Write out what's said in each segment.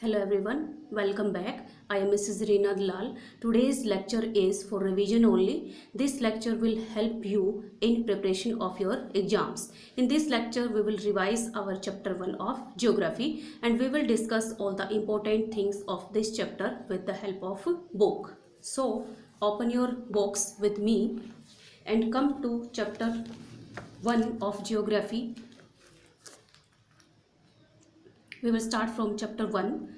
Hello everyone, welcome back. I am Mrs. Reena Dalal. Today's lecture is for revision only. This lecture will help you in preparation of your exams. In this lecture, we will revise our chapter 1 of geography and we will discuss all the important things of this chapter with the help of book. So, open your books with me and come to chapter 1 of geography. We will start from chapter 1.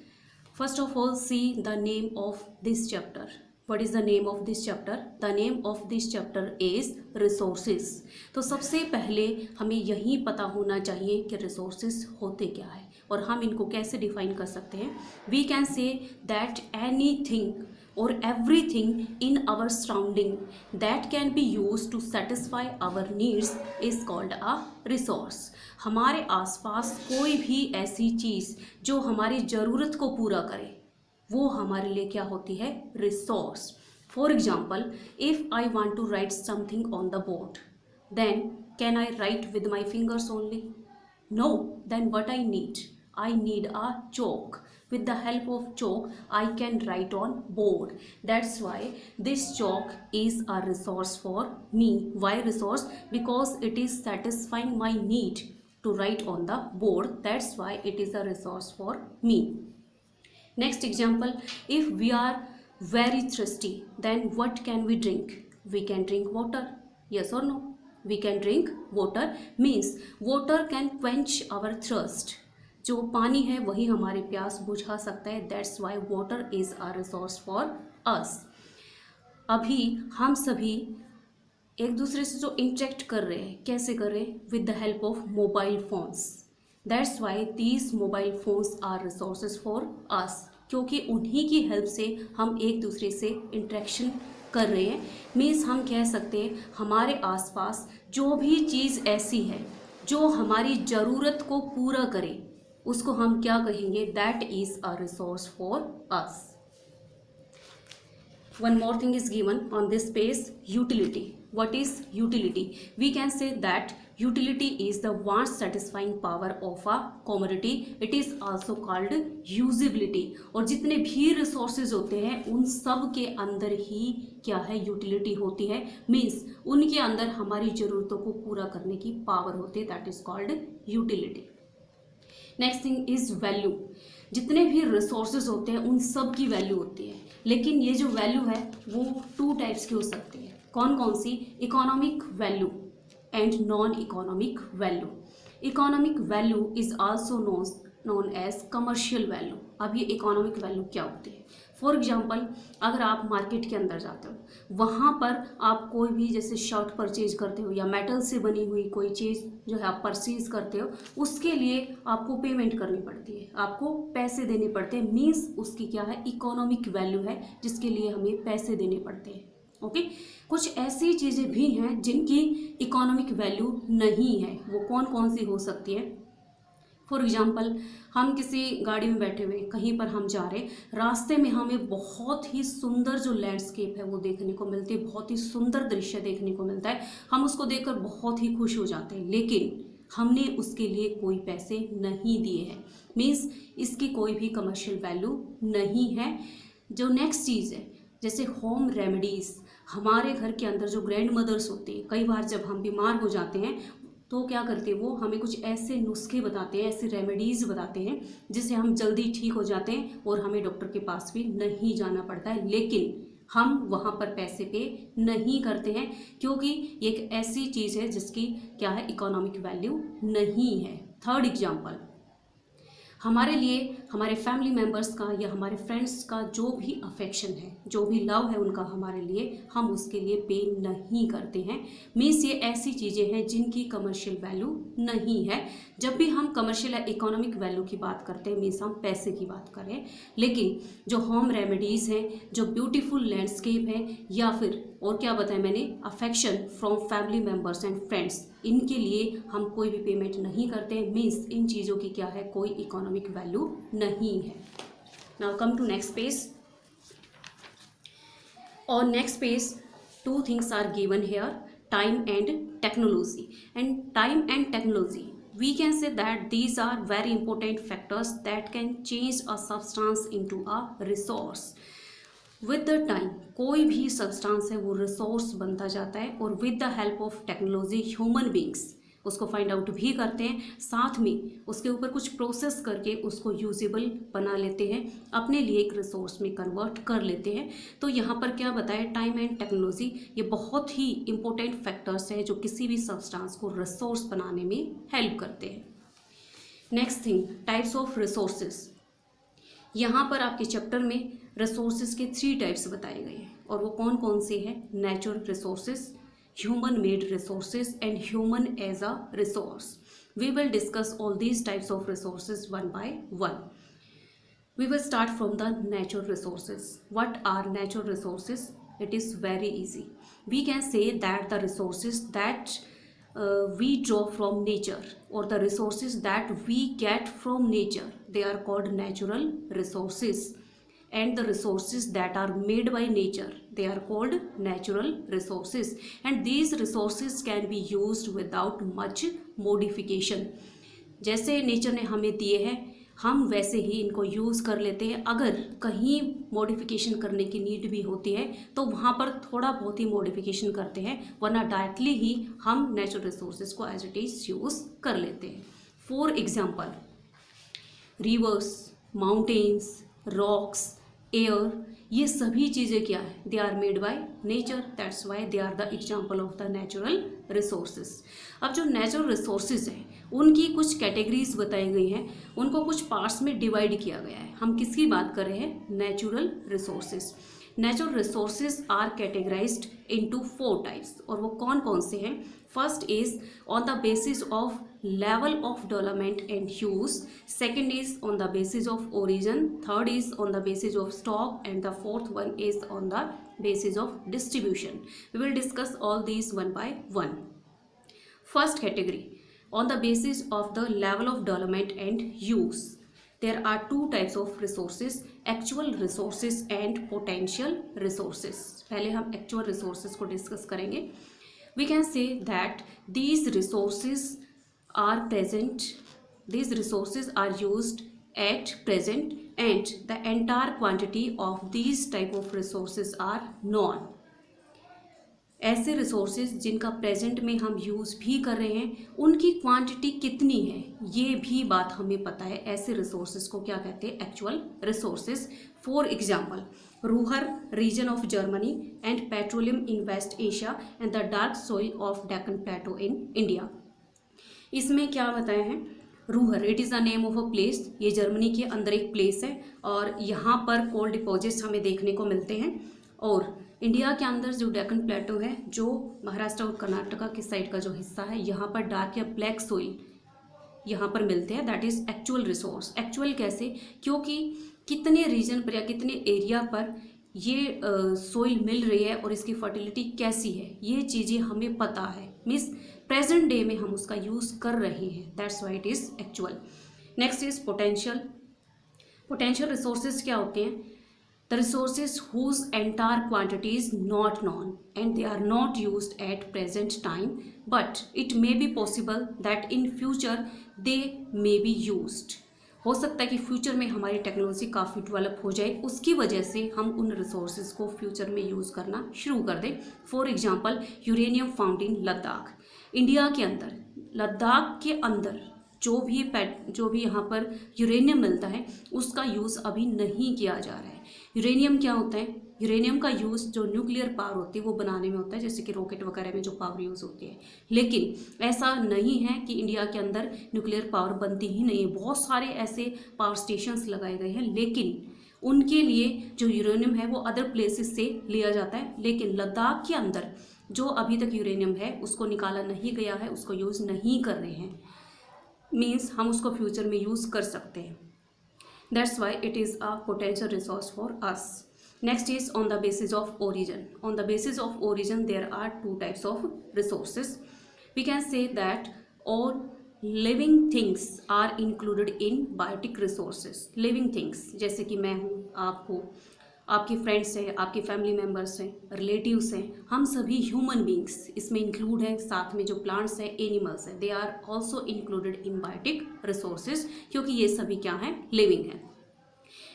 First of all, see the name of this chapter. What is the name of this chapter? The name of this chapter is resources. तो सबसे पहले हमें यही पता होना चाहिए कि resources होते क्या है और हम इनको कैसे define कर सकते हैं. We can say that anything or everything in our surrounding that can be used to satisfy our needs is called a resource. हमारे आसपास कोई भी ऐसी चीज़ जो हमारी ज़रूरत को पूरा करे वो हमारे लिए क्या होती है? Resource. For example, if I want to write something on the board, then can I write with my fingers only? No. Then what I need? I need a chalk. With the help of chalk, I can write on board. That's why this chalk is a resource for me. Why resource? Because it is satisfying my need to write on the board. That's why it is a resource for me. Next example, if we are very thirsty, then what can we drink? We can drink water. Yes or no? We can drink water. Means water can quench our thirst. जो पानी है वही हमारी प्यास बुझा सकता है. That's Y water is a resource for us. अभी हम सभी एक दूसरे से जो इंटरेक्ट कर रहे हैं, कैसे कर रहे हैं? With the help of mobile phones. That's why these mobile phones are resources for us. क्योंकि उन्हीं की हेल्प से हम एक दूसरे से इंटरेक्शन कर रहे हैं. मीन्स हम कह सकते हैं हमारे आसपास जो भी चीज़ ऐसी है जो हमारी ज़रूरत को पूरा करे उसको हम क्या कहेंगे? That is a resource for us. One more thing is given on this page, utility. What is utility? We can say that utility is the want satisfying power of a commodity. It is also called usability. और जितने भी resources होते हैं उन सब के अंदर ही क्या है? utility होती है. Means उनके अंदर हमारी ज़रूरतों को पूरा करने की पावर होती है. That is called utility. Next thing is value. जितने भी रिसोर्सेज होते हैं उन सब की वैल्यू होती है. लेकिन ये जो वैल्यू है वो टू टाइप्स की हो सकती है. कौन कौन सी? Economic value and non economic value. Economic value is also known as commercial value. अब ये इकोनॉमिक वैल्यू क्या होती है? फॉर एग्जाम्पल, अगर आप मार्केट के अंदर जाते हो, वहाँ पर आप कोई भी जैसे शर्ट परचेज करते हो या मेटल से बनी हुई कोई चीज़ जो है आप परचेज करते हो, उसके लिए आपको पेमेंट करनी पड़ती है, आपको पैसे देने पड़ते हैं. मीन्स उसकी क्या है? इकोनॉमिक वैल्यू है जिसके लिए हमें पैसे देने पड़ते हैं. ओके. कुछ ऐसी चीज़ें भी हैं जिनकी इकोनॉमिक वैल्यू नहीं है. वो कौन कौन सी हो सकती है? फॉर एग्जाम्पल, हम किसी गाड़ी में बैठे हुए कहीं पर हम जा रहे, रास्ते में हमें बहुत ही सुंदर जो लैंडस्केप है वो देखने को मिलती है, बहुत ही सुंदर दृश्य देखने को मिलता है. हम उसको देखकर बहुत ही खुश हो जाते हैं, लेकिन हमने उसके लिए कोई पैसे नहीं दिए हैं. मीन्स इसकी कोई भी कमर्शियल वैल्यू नहीं है. जो नेक्स्ट चीज़ है जैसे होम रेमेडीज़. हमारे घर के अंदर जो ग्रैंड मदर्स होती हैं, कई बार जब हम बीमार हो जाते हैं तो क्या करते हैं? वो हमें कुछ ऐसे नुस्खे बताते हैं, ऐसे रेमेडीज़ बताते हैं जिससे हम जल्दी ठीक हो जाते हैं और हमें डॉक्टर के पास भी नहीं जाना पड़ता है. लेकिन हम वहाँ पर पैसे पे नहीं करते हैं क्योंकि ये एक ऐसी चीज़ है जिसकी क्या है? इकोनॉमिक वैल्यू नहीं है. थर्ड एग्जाम्पल, हमारे लिए हमारे फैमिली मेम्बर्स का या हमारे फ्रेंड्स का जो भी अफेक्शन है, जो भी लव है उनका हमारे लिए, हम उसके लिए पे नहीं करते हैं. मीन्स ये ऐसी चीज़ें हैं जिनकी कमर्शियल वैल्यू नहीं है. जब भी हम कमर्शियल या इकोनॉमिक वैल्यू की बात करते हैं मीन्स हम पैसे की बात करें. लेकिन जो होम रेमेडीज़ हैं, जो ब्यूटीफुल लैंडस्केप है, या फिर और क्या बताया मैंने, affection from family members and friends, इनके लिए हम कोई भी पेमेंट नहीं करते. मीन्स इन चीज़ों की क्या है? कोई इकोनॉमिक वैल्यू नहीं है. Now come to next page. और next page two things are given here, time and technology. And time and technology, we can say that these are very important factors that can change a substance into a resource. With the time कोई भी substance है वो resource बनता जाता है, और with the help of technology human beings उसको find out भी करते हैं, साथ में उसके ऊपर कुछ प्रोसेस करके उसको यूजेबल बना लेते हैं, अपने लिए एक रिसोर्स में कन्वर्ट कर लेते हैं। तो यहाँ पर क्या बताया, टाइम एंड टेक्नोलॉजी ये बहुत ही इंपॉर्टेंट फैक्टर्स हैं जो किसी भी सब्सटेंस को रिसोर्स बनाने में हेल्प करते हैं। Next thing, types of resources. यहाँ पर आपके चैप्टर में रिसोर्सेज के 3 टाइप्स बताए गए हैं, और वो कौन कौन से हैं, natural resources, human made resources and human as a resource. We will discuss all these types of resources one by one. We will start from the natural resources. What are natural resources? It is very easy. We can say that the resources that we draw from nature, or the resources that we get from nature, they are called natural resources. And the resources that are made by nature, they are called natural resources, and these resources can be used without much modification. जैसे nature ने हमें दिए हैं हम वैसे ही इनको use कर लेते हैं। अगर कहीं मॉडिफिकेशन करने की नीड भी होती है तो वहाँ पर थोड़ा बहुत ही मॉडिफिकेशन करते हैं, वरना डायरेक्टली ही हम नेचुरल रिसोर्सेज को एज इट इज़ यूज़ कर लेते हैं। For example, rivers, mountains, rocks, air, ये सभी चीज़ें क्या है, they are made by nature, that's why they are the example of the natural resources. अब जो नेचुरल रिसोर्सेज हैं उनकी कुछ कैटेगरीज बताई गई हैं, उनको कुछ पार्ट्स में डिवाइड किया गया है। हम किसकी बात कर रहे हैं, natural resources. Natural resources are categorised into 4 types, और वो कौन कौन से हैं। First is on the basis of level of development and use, second is on the basis of origin, third is on the basis of stock, and the fourth one is on the basis of distribution. We will discuss all these one by one. First category, on the basis of the level of development and use, there are 2 types of resources, actual resources and potential resources. पहले हम actual resources को discuss करेंगे। We can say that these resources are present, these resources are used at present, and the entire quantity of these type of resources are known. ऐसे resources जिनका present में हम use भी कर रहे हैं उनकी क्वांटिटी कितनी है ये भी बात हमें पता है। ऐसे रिसोर्सेज को क्या कहते हैं, actual resources. For example, Ruhr region of Germany and petroleum in West Asia and the dark soil of Deccan plateau in India. इसमें क्या बताया है, Ruhr it is the name of a place, ये जर्मनी के अंदर एक प्लेस है, और यहाँ पर कोल डिपॉजिट्स हमें देखने को मिलते हैं। और इंडिया के अंदर जो डेक्कन प्लेटो है, जो महाराष्ट्र और कर्नाटका की साइड का जो हिस्सा है, यहाँ पर डार्क या ब्लैक सोइल यहाँ पर मिलते हैं, that is actual resource. Actual कैसे, क्योंकि कितने रीजन पर या कितने एरिया पर ये सोइल मिल रही है और इसकी फर्टिलिटी कैसी है, ये चीज़ें हमें पता है, मीन्स प्रेजेंट डे में हम उसका यूज़ कर रहे हैं, that's why it is actual. Next is potential. Potential resources क्या होते हैं, the resources whose entire quantity is not known and they are not used at present time, but it may be possible that in future they may be used. हो सकता है कि future में हमारी technology काफ़ी डेवलप हो जाए, उसकी वजह से हम उन रिसोर्सेज को फ्यूचर में यूज़ करना शुरू कर दें। For example, uranium found in Ladakh. India के अंदर, लद्दाख के अंदर जो भी यहाँ पर यूरेनियम मिलता है उसका यूज़ अभी नहीं किया जा रहा है। यूरेनियम क्या होता है, यूरेनियम का यूज़ जो न्यूक्लियर पावर होती है वो बनाने में होता है, जैसे कि रॉकेट वगैरह में जो पावर यूज़ होती है। लेकिन ऐसा नहीं है कि इंडिया के अंदर न्यूक्लियर पावर बनती ही नहीं है, बहुत सारे ऐसे पावर स्टेशंस लगाए गए हैं, लेकिन उनके लिए जो यूरेनियम है वो अदर प्लेसेस से लिया जाता है। लेकिन लद्दाख के अंदर जो अभी तक यूरेनियम है उसको निकाला नहीं गया है, उसको यूज़ नहीं कर रहे हैं, मीन्स हम उसको फ्यूचर में यूज़ कर सकते हैं। That's why it is a potential resource for us. Next is on the basis of origin. On the basis of origin, there are 2 types of resources. We can say that all living things are included in biotic resources. Living things जैसे कि मैं हूँ, आप हो, आपके friends हैं, आपके family members हैं, रिलेटिव्स हैं, हम सभी ह्यूमन बींग्स इसमें इंक्लूड हैं। साथ में जो प्लांट्स हैं, एनिमल्स हैं, they are also included in biotic resources, क्योंकि ये सभी क्या हैं, लिविंग हैं।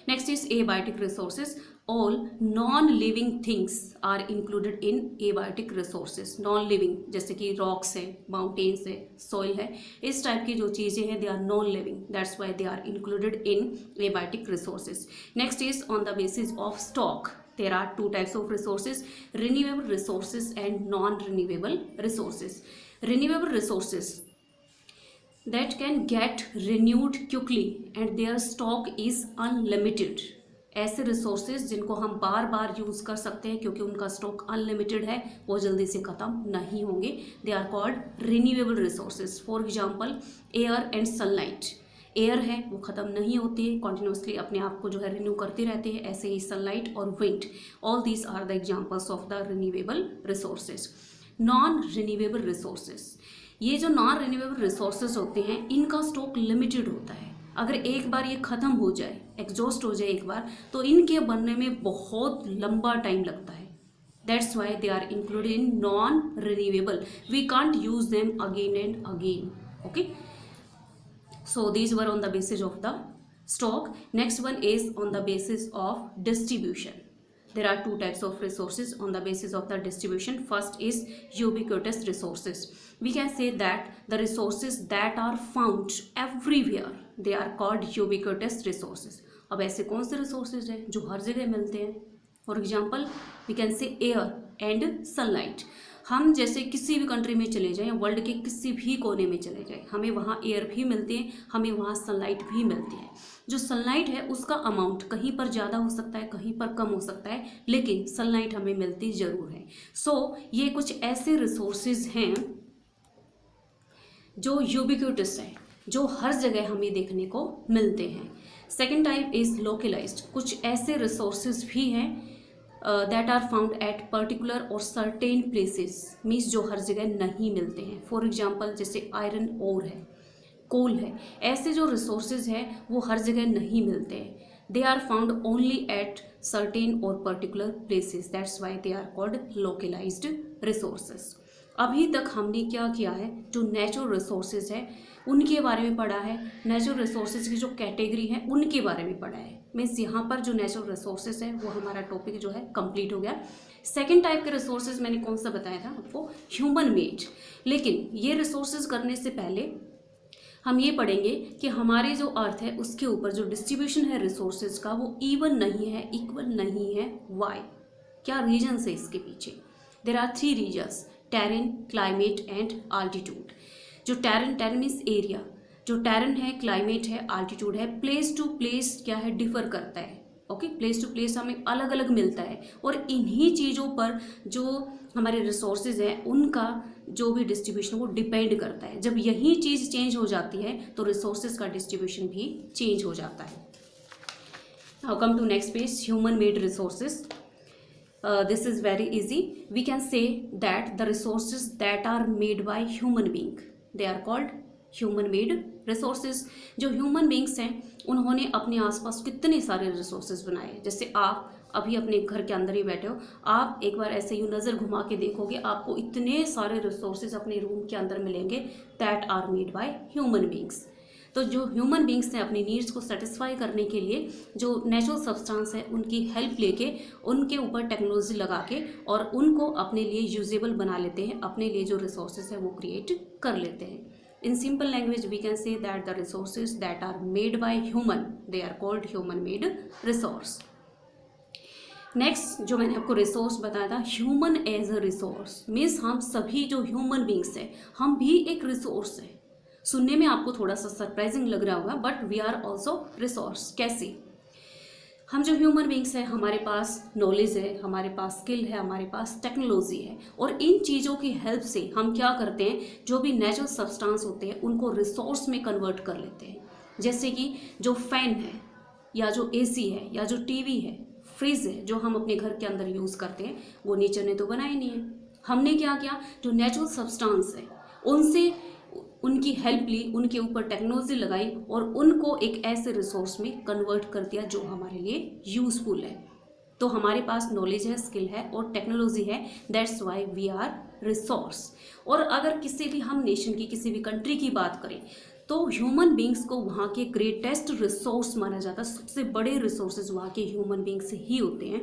Next is abiotic resources. All non living things are included in abiotic resources. Non living जैसे कि रॉक्स है, माउंटेन्स है, सॉइल है, इस टाइप की जो चीज़ें हैं they are non living, that's why they are included in abiotic resources. Next is on the basis of stock there are two types of resources, renewable resources and non renewable resources. Renewable resources that can get renewed quickly and their stock is unlimited. ऐसे resources जिनको हम बार बार use कर सकते हैं क्योंकि उनका stock unlimited है, वो जल्दी से ख़त्म नहीं होंगे, they are called renewable resources. For example air and sunlight. Air है वो ख़त्म नहीं होती है, कॉन्टिन्यूसली अपने आप को जो है रिन्यू करते रहते हैं, ऐसे ही सनलाइट और wind, all these are the examples of the renewable resources. Non renewable resources, ये जो नॉन रिन्यूएबल रिसोर्सेज होते हैं इनका स्टॉक लिमिटेड होता है। अगर एक बार ये ख़त्म हो जाए, एग्जॉस्ट हो जाए एक बार, तो इनके बनने में बहुत लंबा टाइम लगता है। That's why they are included in non renewable, we can't use them again and again. Okay, so these were on the basis of the stock. Next one is on the basis of distribution. There are two types of resources on the basis of the distribution. First is ubiquitous resources. We can say that the resources that are found everywhere, they are called ubiquitous resources. अब ऐसे कौन से resources हैं जो हर जगह मिलते हैं? For example, we can say air and sunlight. हम जैसे किसी भी कंट्री में चले जाएं, वर्ल्ड के किसी भी कोने में चले जाएं, हमें वहाँ एयर भी मिलते हैं, हमें वहाँ सनलाइट भी मिलती है। जो सनलाइट है उसका अमाउंट कहीं पर ज़्यादा हो सकता है, कहीं पर कम हो सकता है, लेकिन सनलाइट हमें मिलती ज़रूर है। सो ये कुछ ऐसे रिसोर्सेज हैं जो यूबिक्विटस है, जो हर जगह हमें देखने को मिलते हैं। Second type is localised. कुछ ऐसे रिसोर्सेज भी हैं that are found at particular और सर्टेन प्लेसेस, मीन्स जो हर जगह नहीं मिलते हैं। फॉर एग्जांपल जैसे आयरन ओर है, कोल है, ऐसे जो रिसोर्सेज हैं वो हर जगह नहीं मिलते हैं, they are found only at certain और particular places, that's why they are called localized resources. अभी तक हमने क्या किया है, जो नेचुरल रिसोर्सेज है उनके बारे में पढ़ा है, नेचुरल रिसोर्सेज की जो कैटेगरी है उनके बारे में पढ़ा है। मीन्स यहाँ पर जो नेचुरल रिसोर्सेज है वो हमारा टॉपिक जो है कंप्लीट हो गया। सेकेंड टाइप के रिसोर्सेज मैंने कौन सा बताया था आपको, ह्यूमन मेड। लेकिन ये रिसोर्सेज करने से पहले हम ये पढ़ेंगे कि हमारे जो अर्थ है उसके ऊपर जो डिस्ट्रीब्यूशन है रिसोर्सेज का वो इवन नहीं है, इक्वल नहीं है। वाई, क्या रीजन्स है इसके पीछे? There are 3 reasons, terrain, climate and altitude. जो टेरेन मीन्स एरिया, जो टेरेन है, क्लाइमेट है, आल्टीट्यूड है, प्लेस टू प्लेस क्या है, डिफर करता है। ओके, प्लेस टू प्लेस हमें अलग अलग मिलता है और इन्हीं चीज़ों पर जो हमारे रिसोर्सेज हैं उनका जो भी डिस्ट्रीब्यूशन वो डिपेंड करता है। जब यही चीज़ चेंज हो जाती है तो रिसोर्सेज का डिस्ट्रीब्यूशन भी चेंज हो जाता है। Now come to next page, human made resources. This is very easy. We can say that the resources that are made by human being, they are called human made resources. जो human beings हैं उन्होंने अपने आसपास कितने सारे resources बनाए। जैसे आप अभी अपने घर के अंदर ही बैठे हो, आप एक बार ऐसे यूँ नज़र घुमा के देखोगे, आपको इतने सारे resources अपने रूम के अंदर मिलेंगे that are made by human beings. तो जो ह्यूमन बींग्स हैं अपनी नीड्स को सेटिस्फाई करने के लिए जो नेचुरल सब्सटेंस है उनकी हेल्प लेके, उनके ऊपर टेक्नोलॉजी लगा के और उनको अपने लिए यूजेबल बना लेते हैं, अपने लिए जो रिसोर्सेज है वो क्रिएट कर लेते हैं। In simple language we can say that the resources that are made by human, they are called human made resource. Next जो मैंने आपको रिसोर्स बताया था, human as a resource, means हम सभी जो ह्यूमन बींग्स हैं हम भी एक रिसोर्स है। सुनने में आपको थोड़ा सा सरप्राइजिंग लग रहा होगा, but we are also resource. कैसे? हम जो ह्यूमन बींग्स हैं हमारे पास नॉलेज है, हमारे पास स्किल है, हमारे पास टेक्नोलॉजी है और इन चीज़ों की हेल्प से हम क्या करते हैं, जो भी नेचुरल सब्सटेंस होते हैं उनको रिसोर्स में कन्वर्ट कर लेते हैं। जैसे कि जो फैन है या जो AC है या जो TV है, फ्रिज है, जो हम अपने घर के अंदर यूज़ करते हैं, वो नेचर ने तो बनाए नहीं है। हमने क्या किया, जो नेचुरल सब्सटेंस है उनसे उनकी हेल्प ली, उनके ऊपर टेक्नोलॉजी लगाई और उनको एक ऐसे रिसोर्स में कन्वर्ट कर दिया जो हमारे लिए यूज़फुल है। तो हमारे पास नॉलेज है, स्किल है और टेक्नोलॉजी है, that's why we are resource. और अगर किसी भी हम नेशन की, किसी भी कंट्री की बात करें तो ह्यूमन बींग्स को वहाँ के ग्रेटेस्ट रिसोर्स माना जाता है। सबसे बड़े रिसोर्सेज वहाँ के ह्यूमन बींग्स ही होते हैं,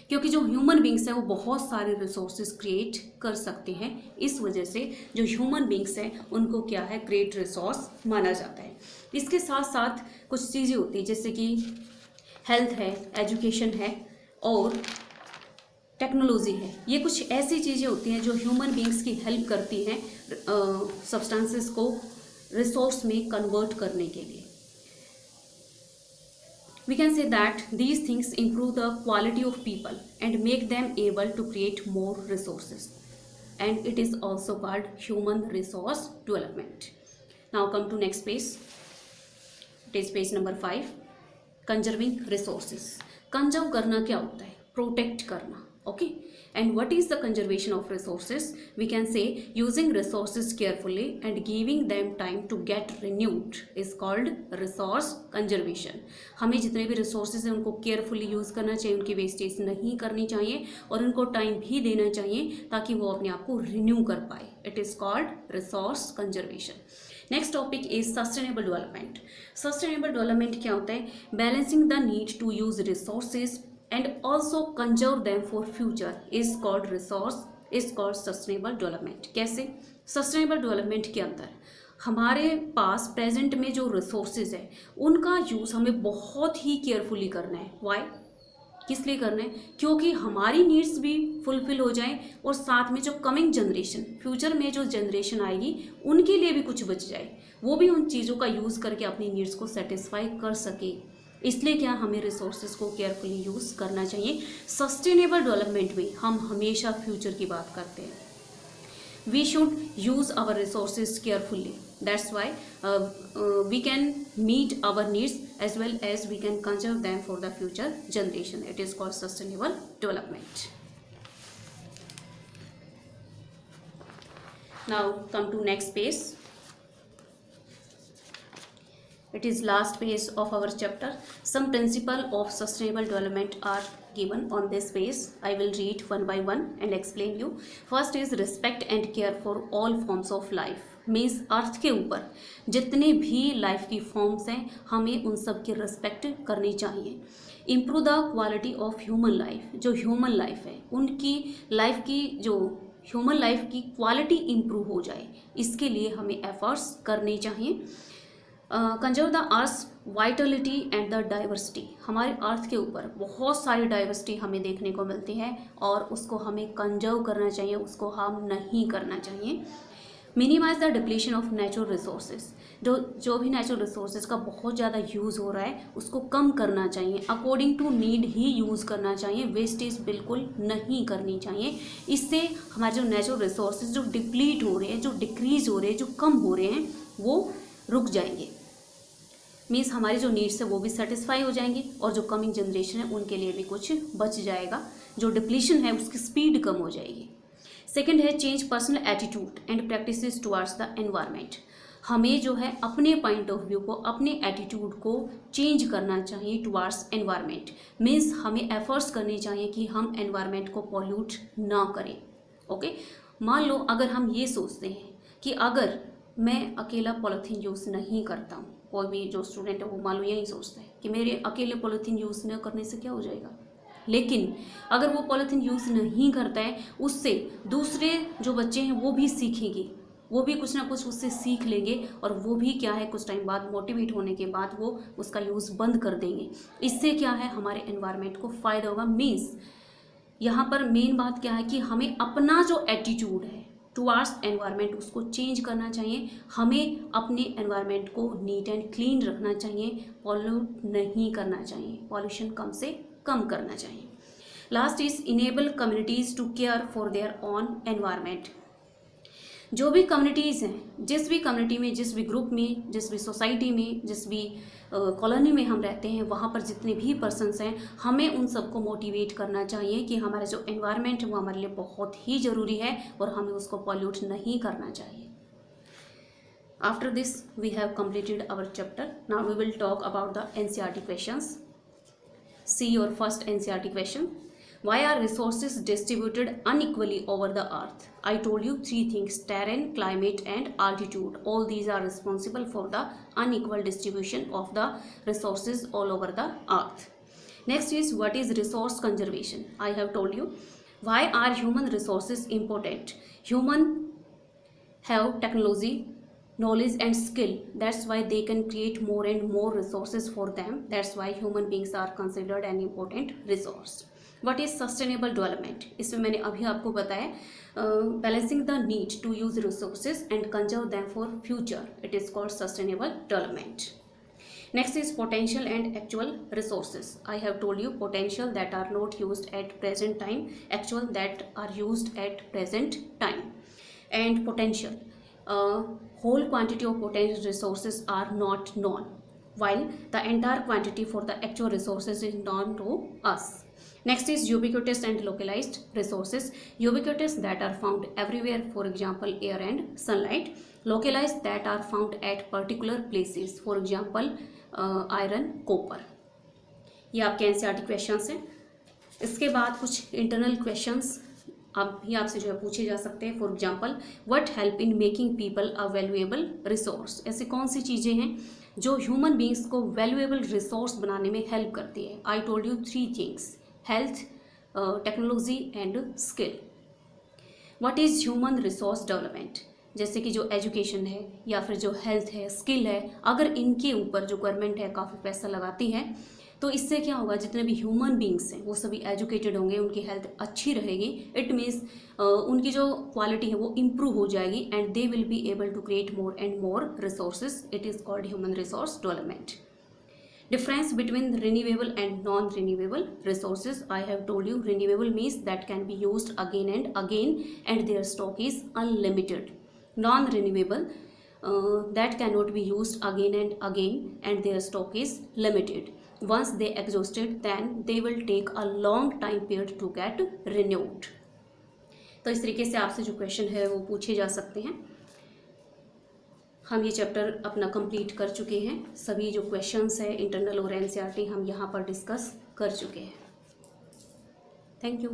क्योंकि जो ह्यूमन बींग्स हैं वो बहुत सारे रिसोर्सेज क्रिएट कर सकते हैं। इस वजह से जो ह्यूमन बींग्स हैं उनको क्या है, ग्रेट रिसोर्स माना जाता है। इसके साथ साथ कुछ चीज़ें होती हैं जैसे कि हेल्थ है, एजुकेशन है और टेक्नोलॉजी है। ये कुछ ऐसी चीज़ें होती हैं जो ह्यूमन बींग्स की हेल्प करती हैं सब्सटेंसेस को रिसोर्स में कन्वर्ट करने के लिए। We can say that these things improve the quality of people and make them able to create more resources, and it is also called human resource development. Now come to next page. It is page number 5. Conserving resources. Conserve करना क्या होता है, protect करना, okay? And what is the conservation of resources? We can say using resources carefully and giving them time to get renewed is called resource conservation. हमें जितने भी resources हैं उनको carefully use करना चाहिए, उनकी wastage नहीं करनी चाहिए और उनको time भी देना चाहिए ताकि वो अपने आप को renew कर पाए. It is called resource conservation. Next topic is sustainable development. Sustainable development क्या होता है, balancing the need to use resources and also conserve them for future is called sustainable development. कैसे? सस्टेनेबल डेवलपमेंट के अंदर हमारे पास present में जो resources है उनका यूज़ हमें बहुत ही केयरफुली करना है. वाई? किस लिए करना है? क्योंकि हमारी नीड्स भी फुलफिल हो जाएं और साथ में जो कमिंग जनरेशन, फ्यूचर में जो जनरेशन आएगी उनके लिए भी कुछ बच जाए, वो भी उन चीज़ों का यूज़ करके अपनी नीड्स को सेटिस्फाई कर सके. इसलिए क्या हमें रिसोर्सेज को केयरफुली यूज़ करना चाहिए. सस्टेनेबल डेवलपमेंट में हम हमेशा फ्यूचर की बात करते हैं. We should use our resources carefully. That's why we can meet our needs as well as we can conserve them for the future generation. It is called sustainable development. Now come to next page. It is last page of our chapter. Some principles of sustainable development are given on this page. I will read one by one and explain you. First is respect and care for all forms of life. Means earth के ऊपर जितने भी life की forms हैं हमें उन सब की रिस्पेक्ट करनी चाहिए. Improve the quality of human life. जो ह्यूमन लाइफ है उनकी लाइफ की जो ह्यूमन लाइफ की क्वालिटी इम्प्रूव हो जाए, इसके लिए हमें एफर्ट्स करने चाहिए. Conserve the earth Vitality and the diversity. हमारे अर्थ के ऊपर बहुत सारी डाइवर्सिटी हमें देखने को मिलती है और उसको हमें कंजर्व करना चाहिए, उसको हार्म नहीं करना चाहिए. Minimise the depletion of natural resources. जो भी नेचुरल रिसोर्सेज का बहुत ज़्यादा यूज़ हो रहा है उसको कम करना चाहिए. अकॉर्डिंग टू नीड ही यूज़ करना चाहिए, वेस्टेज बिल्कुल नहीं करनी चाहिए. इससे हमारे जो नेचुरल रिसोर्सेज जो डिप्लीट हो रहे हैं, जो डिक्रीज हो रहे हैं, जो कम हो रहे हैं वो रुक जाएंगे. मीन्स हमारी जो नीड्स है वो भी सेटिस्फाई हो जाएंगी और जो कमिंग जनरेशन है उनके लिए भी कुछ बच जाएगा. जो डिप्लीशन है उसकी स्पीड कम हो जाएगी. सेकंड है change personal attitude and practices towards the environment. हमें जो है अपने पॉइंट ऑफ व्यू को, अपने एटीट्यूड को चेंज करना चाहिए टुवर्ड्स एनवायरनमेंट. मीन्स हमें एफर्ट्स करनी चाहिए कि हम एनवायरनमेंट को पॉल्यूट ना करें. ओके, मान लो अगर हम ये सोचते हैं कि अगर मैं अकेला पॉलीथीन यूज़ नहीं करता हूँ, कोई भी जो स्टूडेंट है वो मान लो यही सोचता है कि मेरे अकेले पॉलीथीन यूज़ न करने से क्या हो जाएगा, लेकिन अगर वो पॉलीथीन यूज़ नहीं करता है उससे दूसरे जो बच्चे हैं वो भी सीखेंगे, वो भी कुछ ना कुछ उससे सीख लेंगे और वो भी क्या है कुछ टाइम बाद मोटिवेट होने के बाद वो उसका यूज़ बंद कर देंगे. इससे क्या है हमारे एनवायरनमेंट को फ़ायदा होगा. मीन्स यहाँ पर मेन बात क्या है कि हमें अपना जो एटीट्यूड है टुवार्ड्स एनवायरनमेंट उसको चेंज करना चाहिए. हमें अपने एनवायरनमेंट को नीट एंड क्लीन रखना चाहिए, पॉल्यूट नहीं करना चाहिए, पॉल्यूशन कम से कम करना चाहिए. Last is enable communities to care for their own environment. जो भी कम्युनिटीज़ हैं, जिस भी कम्युनिटी में, जिस भी ग्रुप में, जिस भी सोसाइटी में, जिस भी कॉलोनी में हम रहते हैं, वहाँ पर जितने भी पर्सन्स हैं हमें उन सबको मोटिवेट करना चाहिए कि हमारा जो एनवायरनमेंट है वो हमारे लिए बहुत ही ज़रूरी है और हमें उसको पॉल्यूट नहीं करना चाहिए. After this we have completed our chapter. Now we will talk about the NCERT questions. See your first NCERT question. Why are resources distributed unequally over the earth? I told you 3 things: terrain, climate and altitude. All these are responsible for the unequal distribution of the resources all over the earth. Next is, what is resource conservation? I have told you. Why are human resources important? Human have technology, knowledge and skill. That's why they can create more and more resources for them. That's why human beings are considered an important resource. What is sustainable development? इसमें मैंने अभी आपको बताया, balancing the need to use resources and conserve them for future. It is called sustainable development. Next is potential and actual resources. I have told you potential that are not used at present time, actual that are used at present time. And potential, whole quantity of potential resources are not known, while the entire quantity for the actual resources is known to us. Next is ubiquitous and localized resources. Ubiquitous that are found everywhere, for example air and sunlight. Localized that are found at particular places, for example iron, copper. ये आपके NCERT questions हैं. इसके बाद कुछ internal questions अब भी आपसे जो है पूछे जा सकते हैं. For example, what help in making people a valuable resource? ऐसी कौन सी चीज़ें हैं जो ह्यूमन बींग्स को वैल्यूएबल रिसोर्स बनाने में हेल्प करती है? I told you 3 things: health, technology and skill. What is human resource development? जैसे कि जो एजुकेशन है या फिर जो हेल्थ है, स्किल है, अगर इनके ऊपर जो गवर्नमेंट है काफ़ी पैसा लगाती है तो इससे क्या होगा, जितने भी ह्यूमन बींग्स हैं वो सभी एजुकेटेड होंगे, उनकी हेल्थ अच्छी रहेगी. इट मीन्स उनकी जो क्वालिटी है वो इम्प्रूव हो जाएगी and they will be able to create more and more resources. It is called human resource development. Difference between renewable and non-renewable resources. I have told you renewable means that can be used again and their stock is unlimited. Non-renewable that cannot be used again and their stock is limited. Once they exhausted, then they will take a long time period to get renewed. तो इस तरीके से आपसे जो question है वो पूछे जा सकते हैं. हम ये चैप्टर अपना कंप्लीट कर चुके हैं. सभी जो क्वेश्चंस है इंटरनल और एनसीईआरटी हम यहाँ पर डिस्कस कर चुके हैं. Thank you.